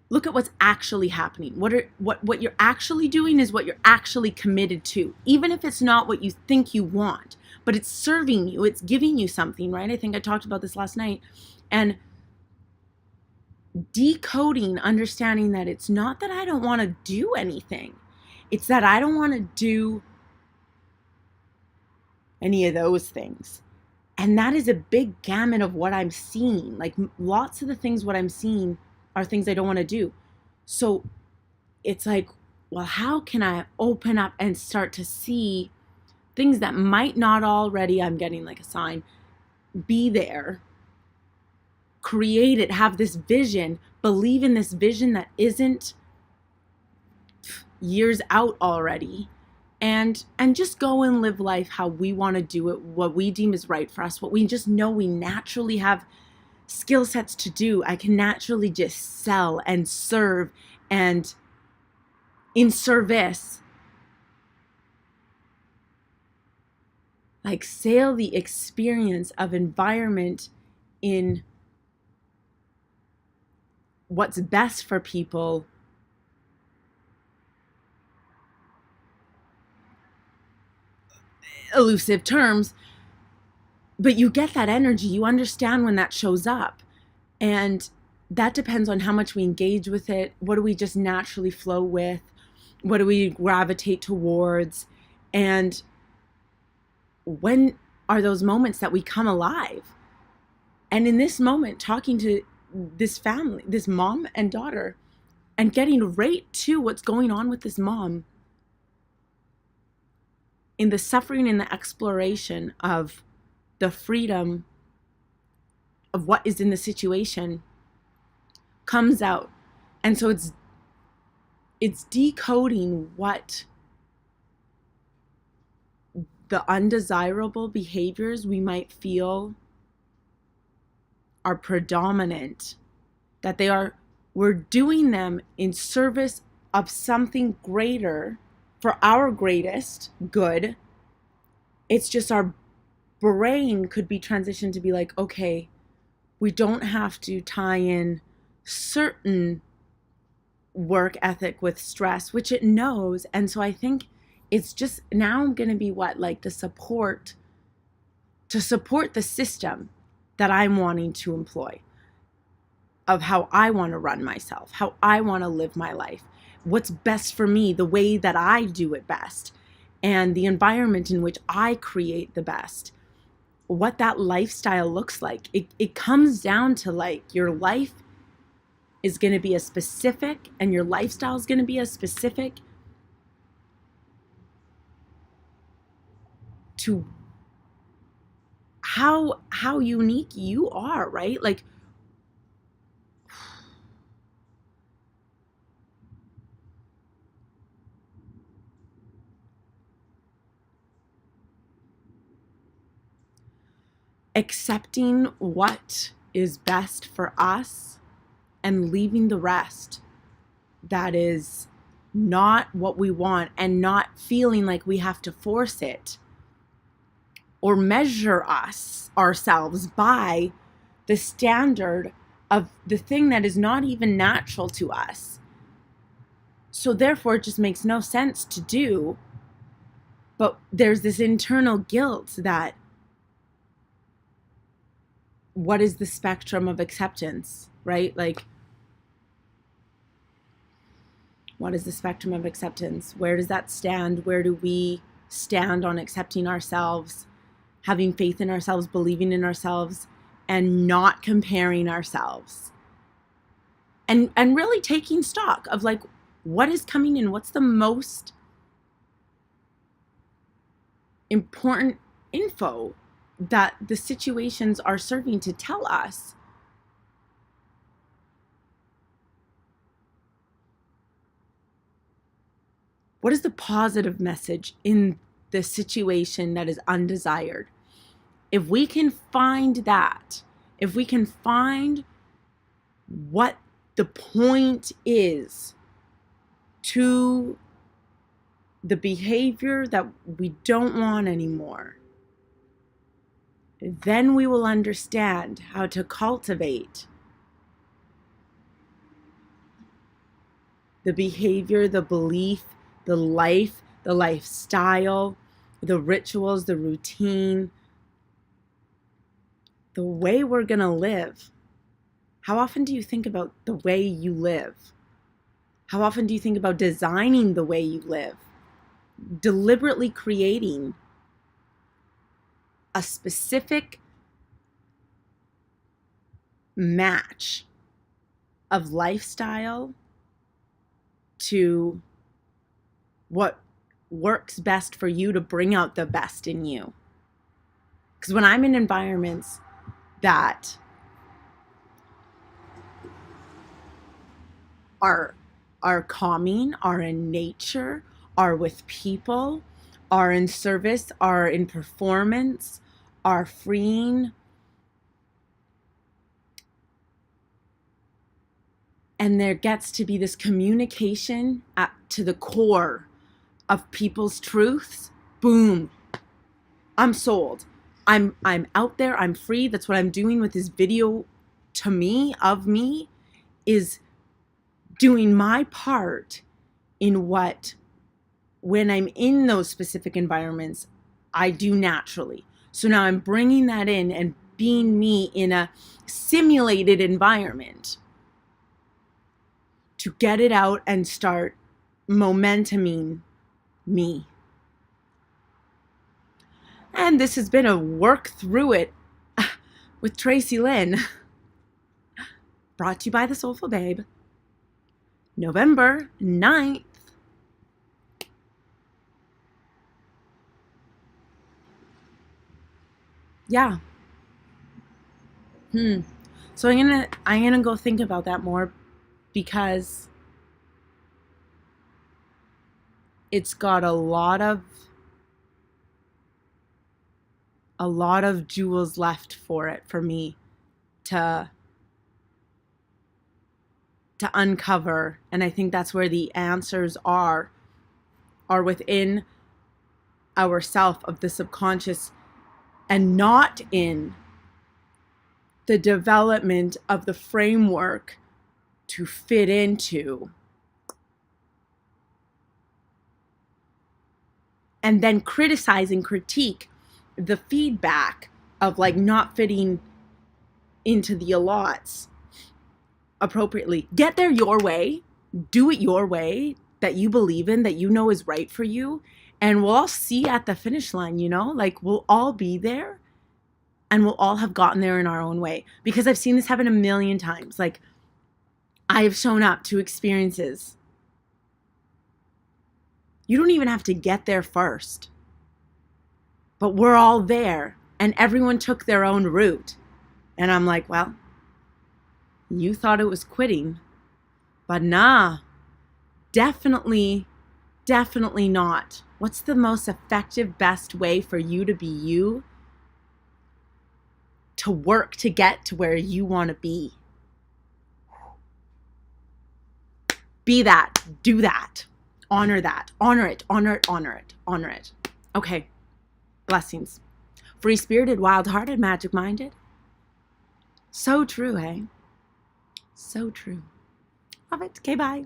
look at what's actually happening. What you're actually doing is what you're actually committed to, even if it's not what you think you want, but it's serving you, it's giving you something, right? I think I talked about this last night. And decoding, understanding that it's not that I don't want to do anything, it's that I don't want to do any of those things. And that is a big gamut of what I'm seeing. Like lots of the things, what I'm seeing are things I don't want to do. So it's like, well, how can I open up and start to see things that might not already, I'm getting like a sign, be there, create it, have this vision, believe in this vision that isn't years out already, and just go and live life how we want to do it, what we deem is right for us, what we just know we naturally have skill sets to do. I can naturally just sell and serve and in service, like sail the experience of environment in what's best for people, elusive terms, but you get that energy, you understand when that shows up. And that depends on how much we engage with it. What do we just naturally flow with? What do we gravitate towards? And when are those moments that we come alive? And in this moment, talking to this family, this mom and daughter, and getting right to what's going on with this mom, in the suffering and the exploration of the freedom of what is in the situation comes out. And so it's decoding what the undesirable behaviors we might feel are predominant, that we're doing them in service of something greater, for our greatest good. It's just our brain could be transitioned to be like, okay, we don't have to tie in certain work ethic with stress, which it knows. And so I think it's just now I'm going to be like the support to support the system that I'm wanting to employ, of how I want to run myself, how I want to live my life, what's best for me, the way that I do it best, and the environment in which I create the best, what that lifestyle looks like. It comes down to like your life is going to be a specific, and your lifestyle is going to be a specific to how unique you are, right? Like accepting what is best for us and leaving the rest that is not what we want, and not feeling like we have to force it or measure ourselves by the standard of the thing that is not even natural to us. So therefore it just makes no sense to do. But there's this internal guilt that, what is the spectrum of acceptance, right? Like, what is the spectrum of acceptance? Where does that stand? Where do we stand on accepting ourselves, having faith in ourselves, believing in ourselves, and not comparing ourselves? And really taking stock of like, what is coming in? What's the most important info that the situations are serving to tell us? What is the positive message in the situation that is undesired? If we can find that, if we can find what the point is to the behavior that we don't want anymore, then we will understand how to cultivate the behavior, the belief, the life, the lifestyle, the rituals, the routine, the way we're going to live. How often do you think about the way you live? How often do you think about designing the way you live? Deliberately creating a specific match of lifestyle to what works best for you to bring out the best in you. Because when I'm in environments that are calming, are in nature, are with people, are in service, are in performance, are freeing, and there gets to be this communication to the core of people's truths, boom, I'm sold. I'm out there, I'm free. That's what I'm doing with this video. To me, of me, is doing my part in what, when I'm in those specific environments, I do naturally. So now I'm bringing that in and being me in a simulated environment to get it out and start momentuming me. And this has been a work through it with Tracy Lynn, brought to you by The Soulful Babe, November 9th. Yeah. So I'm gonna go think about that more, because it's got a lot of jewels left for it, for me to uncover. And I think that's where the answers are within ourself, of the subconscious, and not in the development of the framework to fit into, and then criticize and critique the feedback of like not fitting into the allots appropriately. Get there your way, do it your way, that you believe in, that you know is right for you, and we'll all see at the finish line, like we'll all be there, and we'll all have gotten there in our own way. Because I've seen this happen a million times. Like, I have shown up to experiences. You don't even have to get there first. But we're all there, and everyone took their own route. And I'm like, well, you thought it was quitting, but nah, definitely not. What's the most effective, best way for you to be you, to work to get to where you want to be? Be that, do that, honor that, honor it, honor it, honor it, honor it. Okay, blessings. Free-spirited, wild-hearted, magic-minded. So true, eh? So true. Love it. Okay, bye.